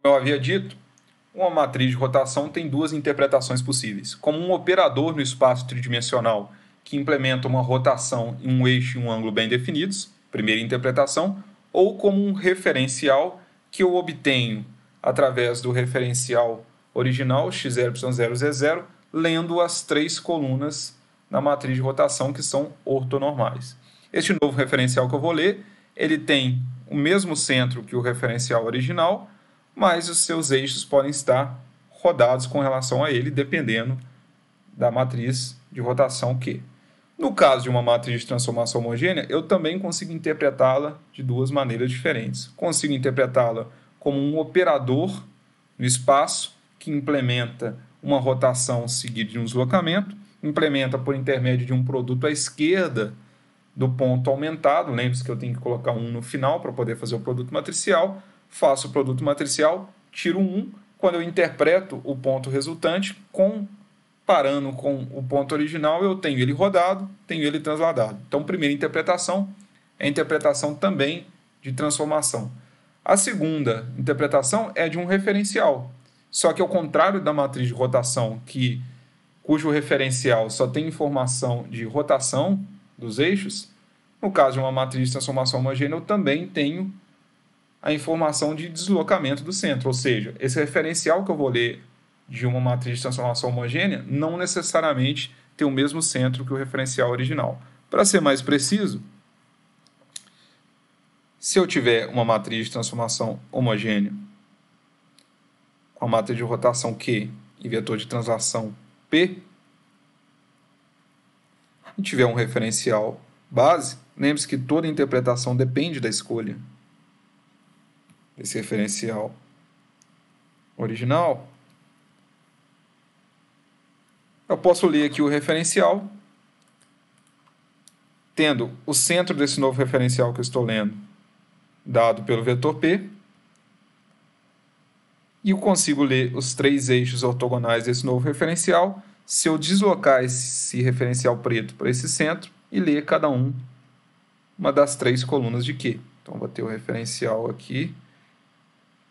Como eu havia dito, uma matriz de rotação tem duas interpretações possíveis. Como um operador no espaço tridimensional que implementa uma rotação em um eixo e um ângulo bem definidos, primeira interpretação, ou como um referencial que eu obtenho através do referencial original, x0, y0, z0, lendo as três colunas na matriz de rotação que são ortonormais. Este novo referencial que eu vou ler, ele tem o mesmo centro que o referencial original, mas os seus eixos podem estar rodados com relação a ele, dependendo da matriz de rotação Q. No caso de uma matriz de transformação homogênea, eu também consigo interpretá-la de duas maneiras diferentes. Consigo interpretá-la como um operador no espaço que implementa uma rotação seguida de um deslocamento, implementa por intermédio de um produto à esquerda do ponto aumentado. Lembre-se que eu tenho que colocar um no final para poder fazer o produto matricial. Faço o produto matricial, tiro um. Quando eu interpreto o ponto resultante, comparando com o ponto original, eu tenho ele rodado, tenho ele transladado. Então, primeira interpretação é a interpretação também de transformação. A segunda interpretação é de um referencial. Só que ao contrário da matriz de rotação, cujo referencial só tem informação de rotação dos eixos, no caso de uma matriz de transformação homogênea, eu também tenho a informação de deslocamento do centro. Ou seja, esse referencial que eu vou ler de uma matriz de transformação homogênea não necessariamente tem o mesmo centro que o referencial original. Para ser mais preciso, se eu tiver uma matriz de transformação homogênea com a matriz de rotação Q e vetor de translação P, e tiver um referencial base, lembre-se que toda interpretação depende da escolha desse referencial original. Eu posso ler aqui o referencial, tendo o centro desse novo referencial que eu estou lendo dado pelo vetor P, e eu consigo ler os três eixos ortogonais desse novo referencial se eu deslocar esse referencial preto para esse centro e ler cada uma das três colunas de Q. Então, vou ter o referencial aqui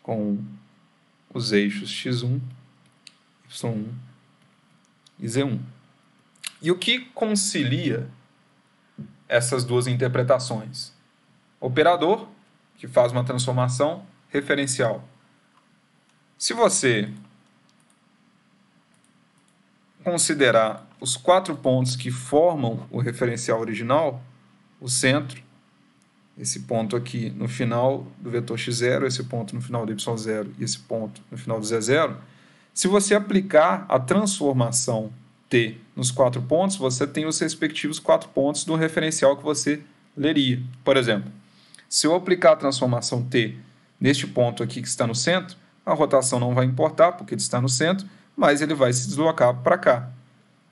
com os eixos x1, y1 e z1. E o que concilia essas duas interpretações? Operador, que faz uma transformação referencial. Se você considerar os quatro pontos que formam o referencial original, o centro, esse ponto aqui no final do vetor x0, esse ponto no final do y0 e esse ponto no final do z0, se você aplicar a transformação t nos quatro pontos, você tem os respectivos quatro pontos do referencial que você leria. Por exemplo, se eu aplicar a transformação t neste ponto aqui que está no centro, a rotação não vai importar, porque ele está no centro, mas ele vai se deslocar para cá.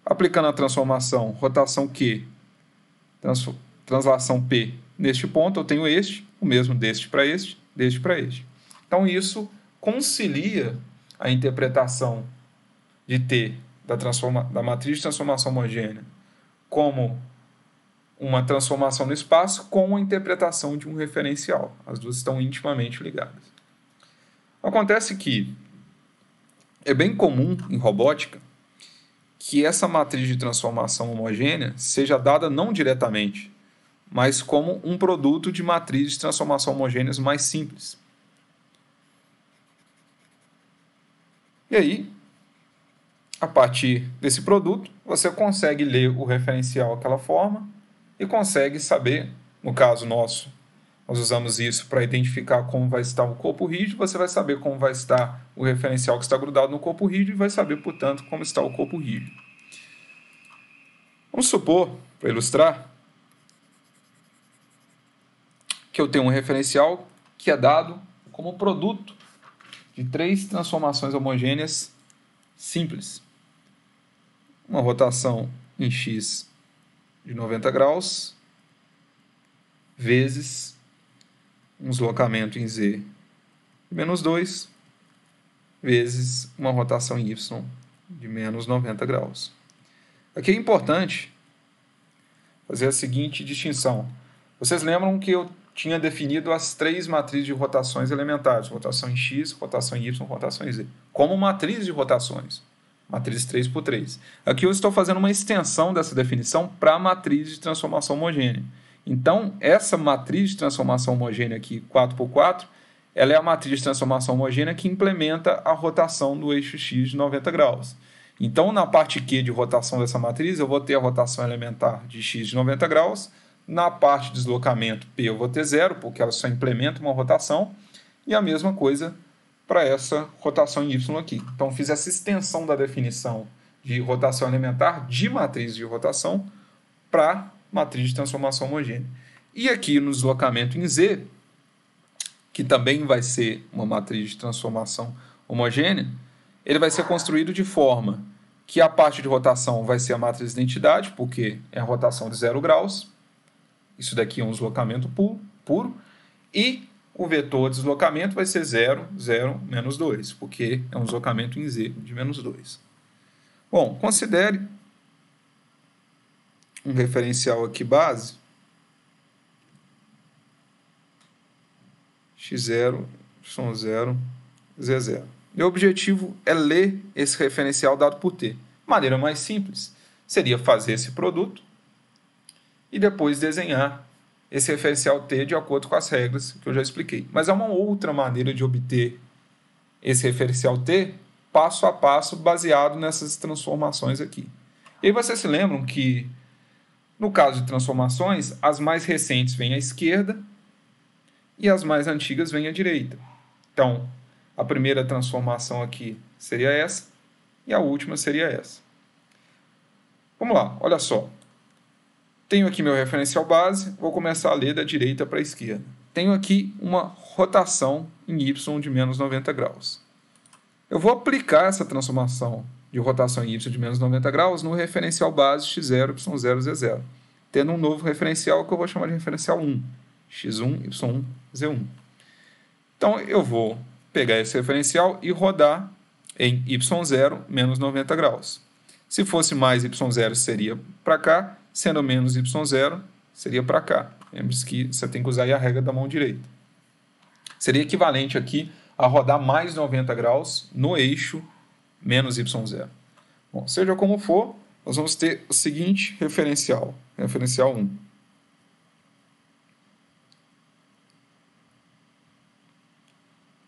Aplicando a transformação rotação Q, translação P neste ponto, eu tenho o mesmo deste para este, deste para este. Então, isso concilia a interpretação de T da matriz de transformação homogênea como uma transformação no espaço com a interpretação de um referencial. As duas estão intimamente ligadas. Acontece que é bem comum em robótica que essa matriz de transformação homogênea seja dada não diretamente, mas como um produto de matrizes de transformação homogêneas mais simples. E aí, a partir desse produto, você consegue ler o referencial daquela forma e consegue saber, no caso nosso, nós usamos isso para identificar como vai estar o corpo rígido, você vai saber como vai estar o referencial que está grudado no corpo rígido e vai saber, portanto, como está o corpo rígido. Vamos supor, para ilustrar, que eu tenho um referencial que é dado como produto de três transformações homogêneas simples. Uma rotação em x de 90 graus, vezes um deslocamento em z de menos 2, vezes uma rotação em y de menos 90 graus. Aqui é importante fazer a seguinte distinção. Vocês lembram que eu tinha definido as 3 matrizes de rotações elementares, rotação em x, rotação em y, rotação em z, como matriz de rotações, matriz 3×3. Aqui eu estou fazendo uma extensão dessa definição para a matriz de transformação homogênea. Então, essa matriz de transformação homogênea aqui, 4×4, ela é a matriz de transformação homogênea que implementa a rotação do eixo x de 90 graus. Então, na parte Q de rotação dessa matriz, eu vou ter a rotação elementar de x de 90 graus. Na parte de deslocamento P eu vou ter 0, porque ela só implementa uma rotação. E a mesma coisa para essa rotação em y aqui. Então, fiz essa extensão da definição de rotação elementar de matriz de rotação para matriz de transformação homogênea. E aqui no deslocamento em Z, que também vai ser uma matriz de transformação homogênea, ele vai ser construído de forma que a parte de rotação vai ser a matriz de identidade, porque é a rotação de 0 graus. Isso daqui é um deslocamento puro. E o vetor de deslocamento vai ser 0, 0, menos 2, porque é um deslocamento em Z de menos 2. Bom, considere um referencial aqui base, x0, y0, z0. Meu objetivo é ler esse referencial dado por T. Maneira mais simples seria fazer esse produto e depois desenhar esse referencial T de acordo com as regras que eu já expliquei. Mas há uma outra maneira de obter esse referencial T passo a passo baseado nessas transformações aqui. E aí vocês se lembram que, no caso de transformações, as mais recentes vêm à esquerda e as mais antigas vêm à direita. Então, a primeira transformação aqui seria essa e a última seria essa. Vamos lá, olha só. Tenho aqui meu referencial base, vou começar a ler da direita para a esquerda. Tenho aqui uma rotação em y de menos 90 graus. Eu vou aplicar essa transformação de rotação em y de menos 90 graus no referencial base x0, y0, z0, tendo um novo referencial que eu vou chamar de referencial 1, x1, y1, z1. Então, eu vou pegar esse referencial e rodar em y0 menos 90 graus. Se fosse mais y0 seria para cá, sendo menos y0 seria para cá. Lembre-se que você tem que usar aí a regra da mão direita. Seria equivalente aqui a rodar mais 90 graus no eixo menos y0. Bom, seja como for, nós vamos ter o seguinte referencial, referencial 1.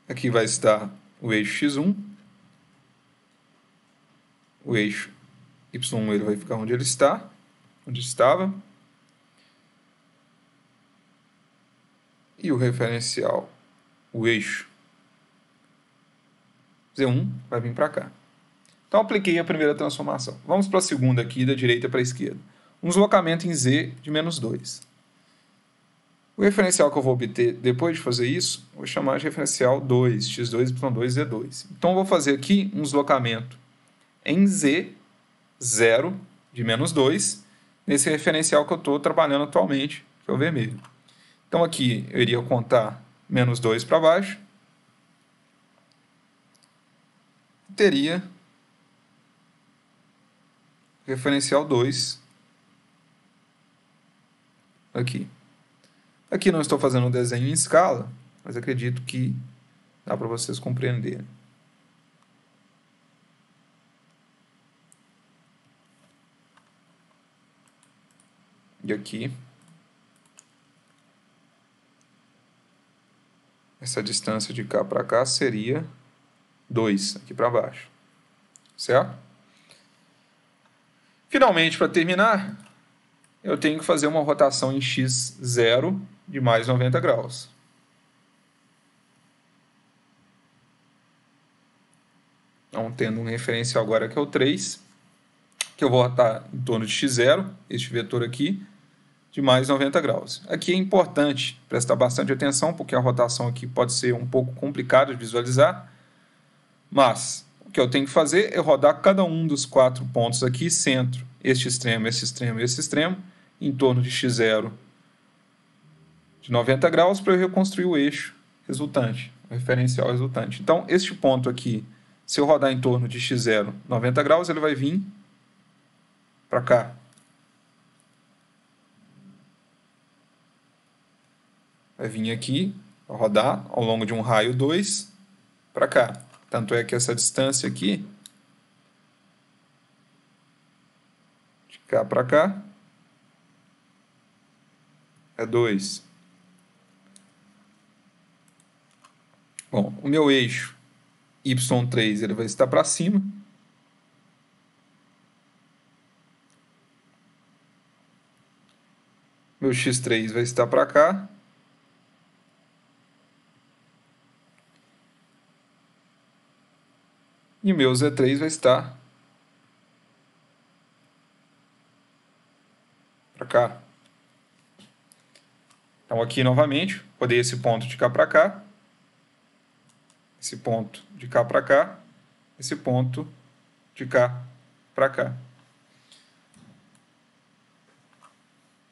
Aqui vai estar o eixo x1, o eixo y1 ele vai ficar onde ele está, onde estava, e o referencial, o eixo z1 vai vir para cá. Então, apliquei a primeira transformação. Vamos para a segunda aqui, da direita para a esquerda. Um deslocamento em z de menos 2. O referencial que eu vou obter depois de fazer isso, vou chamar de referencial 2, x2, y2, z2. Então, eu vou fazer aqui um deslocamento em z, 0, de menos 2, nesse referencial que eu estou trabalhando atualmente, que é o vermelho. Então, aqui eu iria contar menos 2 para baixo. Teria referencial 2 aqui. Aqui não estou fazendo um desenho em escala, mas acredito que dá para vocês compreenderem. E aqui, essa distância de cá para cá seria 2 aqui para baixo, certo? Finalmente, para terminar, eu tenho que fazer uma rotação em x0 de mais 90 graus. Então, tendo um referencial agora que é o 3, que eu vou rotar em torno de x0, este vetor aqui, de mais 90 graus. Aqui é importante prestar bastante atenção, porque a rotação aqui pode ser um pouco complicada de visualizar, mas o que eu tenho que fazer é rodar cada um dos 4 pontos aqui, centro, este extremo, esse extremo e esse extremo, em torno de x0 de 90 graus, para eu reconstruir o eixo resultante, o referencial resultante. Então, este ponto aqui, se eu rodar em torno de x0 90 graus, ele vai vir para cá. vai vir aqui, vai rodar ao longo de um raio 2 para cá. Tanto é que essa distância aqui, de cá para cá, é 2. Bom, o meu eixo y3 ele vai estar para cima. Meu x3 vai estar para cá. E meu z3 vai estar para cá. Então, aqui novamente, rodei esse ponto de cá para cá, esse ponto de cá para cá, esse ponto de cá para cá.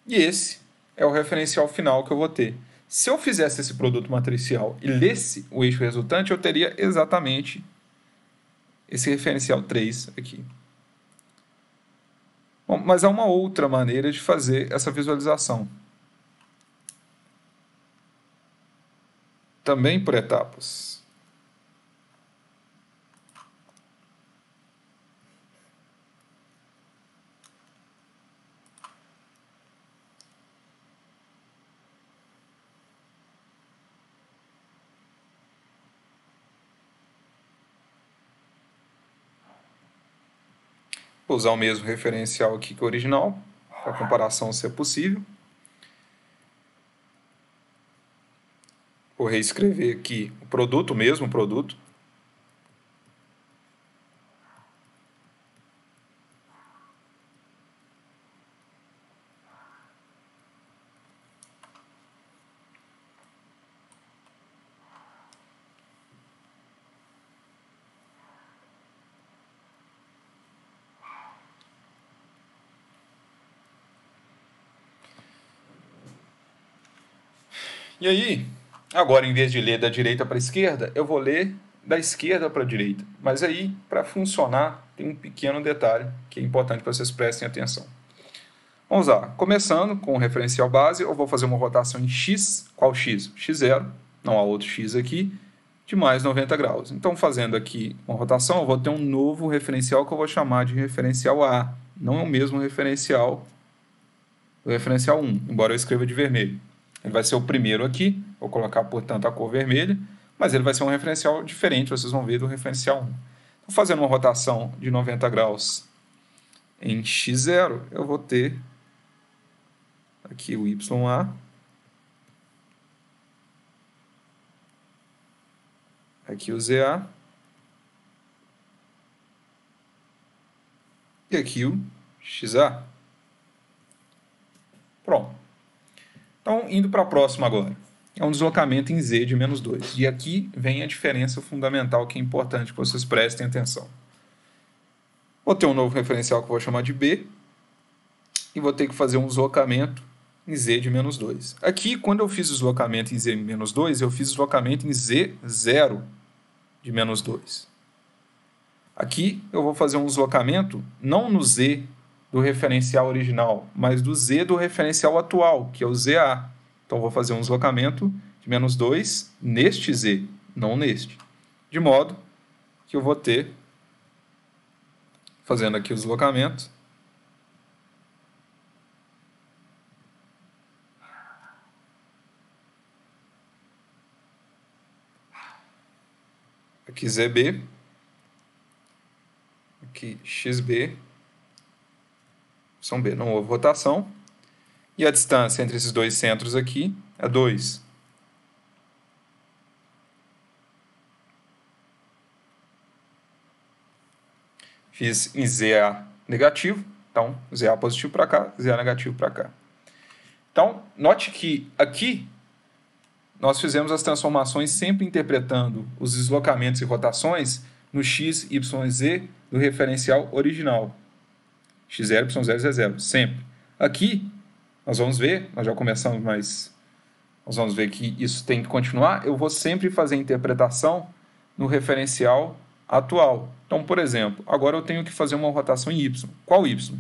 E esse é o referencial final que eu vou ter. Se eu fizesse esse produto matricial e lesse o eixo resultante, eu teria exatamente esse referencial 3 aqui. Bom, mas há uma outra maneira de fazer essa visualização. Também por etapas. Vou usar o mesmo referencial aqui que o original, para a comparação ser possível. Vou reescrever aqui o produto, o mesmo produto. E aí, agora em vez de ler da direita para a esquerda, eu vou ler da esquerda para a direita. Mas aí, para funcionar, tem um pequeno detalhe que é importante para vocês prestem atenção. Vamos lá, começando com o referencial base, eu vou fazer uma rotação em x, qual x? x0, não há outro x aqui, de mais 90 graus. Então, fazendo aqui uma rotação, eu vou ter um novo referencial que eu vou chamar de referencial A. Não é o mesmo referencial do referencial 1, embora eu escreva de vermelho. Ele vai ser o primeiro aqui, vou colocar, portanto, a cor vermelha, mas ele vai ser um referencial diferente, vocês vão ver, do referencial 1. Então, fazendo uma rotação de 90 graus em x0, eu vou ter aqui o YA, aqui o ZA, e aqui o XA. Pronto. Então, indo para a próxima agora. É um deslocamento em Z de menos 2. E aqui vem a diferença fundamental que é importante que vocês prestem atenção. Vou ter um novo referencial que eu vou chamar de B. E vou ter que fazer um deslocamento em Z de menos 2. Aqui, quando eu fiz o deslocamento em Z de menos 2, eu fiz o deslocamento em Z0 de menos 2. Aqui, eu vou fazer um deslocamento não no Z do referencial original, mas do Z do referencial atual, que é o ZA. Então, vou fazer um deslocamento de menos 2 neste Z, não neste. De modo que eu vou ter, fazendo aqui o deslocamento, aqui ZB, aqui XB, são B, não houve rotação, e a distância entre esses dois centros aqui é 2. Fiz em ZA negativo, então ZA positivo para cá, ZA negativo para cá. Então, note que aqui nós fizemos as transformações sempre interpretando os deslocamentos e rotações no x, y e z do referencial original. x0, y0 e z0, sempre. Aqui, nós vamos ver, nós já começamos, mas nós vamos ver que isso tem que continuar. Eu vou sempre fazer a interpretação no referencial atual. Então, por exemplo, agora eu tenho que fazer uma rotação em y. Qual y?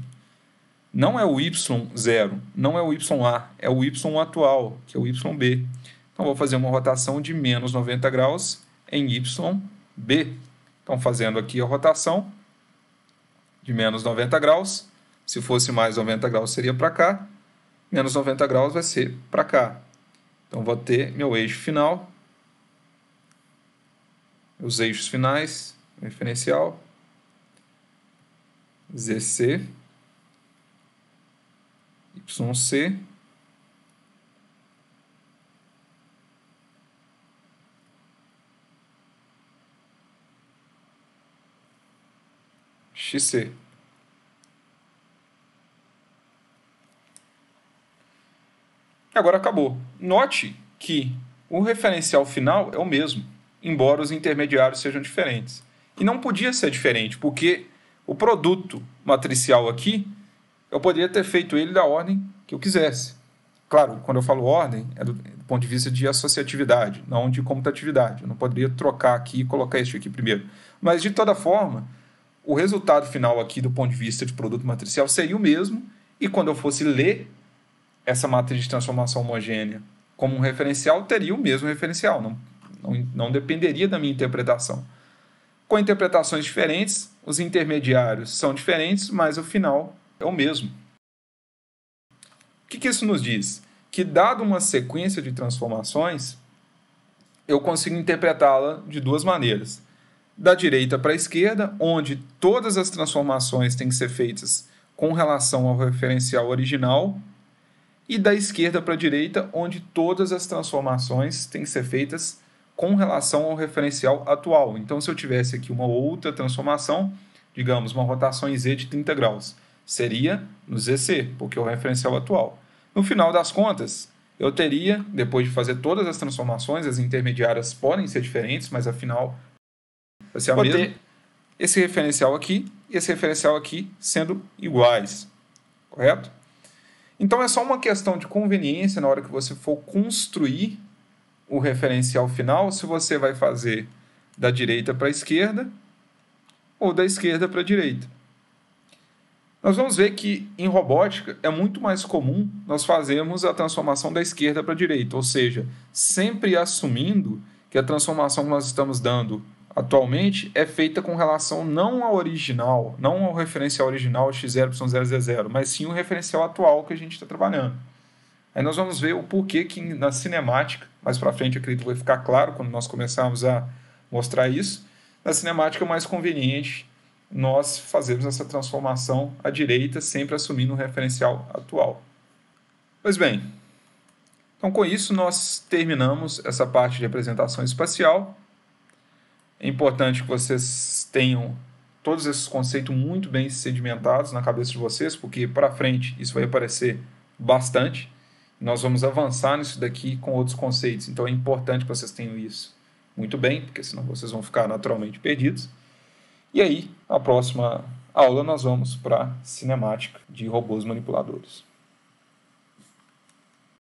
Não é o y0, não é o YA, é o y atual, que é o YB. Então, vou fazer uma rotação de menos 90 graus em YB. Então, fazendo aqui a rotação de menos 90 graus. Se fosse mais 90 graus, seria para cá. Menos 90 graus vai ser para cá. Então, vou ter meu eixo final. Os eixos finais, referencial. ZC. YC. XC. Agora acabou. Note que o referencial final é o mesmo, embora os intermediários sejam diferentes. E não podia ser diferente, porque o produto matricial aqui, eu poderia ter feito ele da ordem que eu quisesse. Claro, quando eu falo ordem, é do ponto de vista de associatividade, não de comutatividade. Eu não poderia trocar aqui e colocar este aqui primeiro. Mas, de toda forma, o resultado final aqui, do ponto de vista de produto matricial, seria o mesmo, e quando eu fosse ler essa matriz de transformação homogênea como um referencial, teria o mesmo referencial, não dependeria da minha interpretação. Com interpretações diferentes, os intermediários são diferentes, mas o final é o mesmo. O que isso nos diz? Que, dado uma sequência de transformações, eu consigo interpretá-la de duas maneiras. Da direita para a esquerda, onde todas as transformações têm que ser feitas com relação ao referencial original, e da esquerda para a direita, onde todas as transformações têm que ser feitas com relação ao referencial atual. Então, se eu tivesse aqui uma outra transformação, digamos, uma rotação em Z de 30 graus, seria no ZC, porque é o referencial atual. No final das contas, eu teria, depois de fazer todas as transformações, as intermediárias podem ser diferentes, mas afinal vai ser a mesma. Ter esse referencial aqui e esse referencial aqui sendo iguais, correto? Então, é só uma questão de conveniência na hora que você for construir o referencial final, se você vai fazer da direita para a esquerda ou da esquerda para a direita. Nós vamos ver que, em robótica, é muito mais comum nós fazermos a transformação da esquerda para a direita, ou seja, sempre assumindo que a transformação que nós estamos dando atualmente é feita com relação não ao original, não ao referencial original x0, y0, z0, mas sim o referencial atual que a gente está trabalhando. Aí nós vamos ver o porquê que na cinemática, mais para frente eu acredito que vai ficar claro quando nós começarmos a mostrar isso, na cinemática é mais conveniente nós fazermos essa transformação à direita, sempre assumindo o referencial atual. Pois bem, então com isso nós terminamos essa parte de representação espacial. É importante que vocês tenham todos esses conceitos muito bem sedimentados na cabeça de vocês, porque para frente isso vai aparecer bastante. Nós vamos avançar nisso daqui com outros conceitos, então é importante que vocês tenham isso muito bem, porque senão vocês vão ficar naturalmente perdidos. E aí, na próxima aula, nós vamos para a cinemática de robôs manipuladores.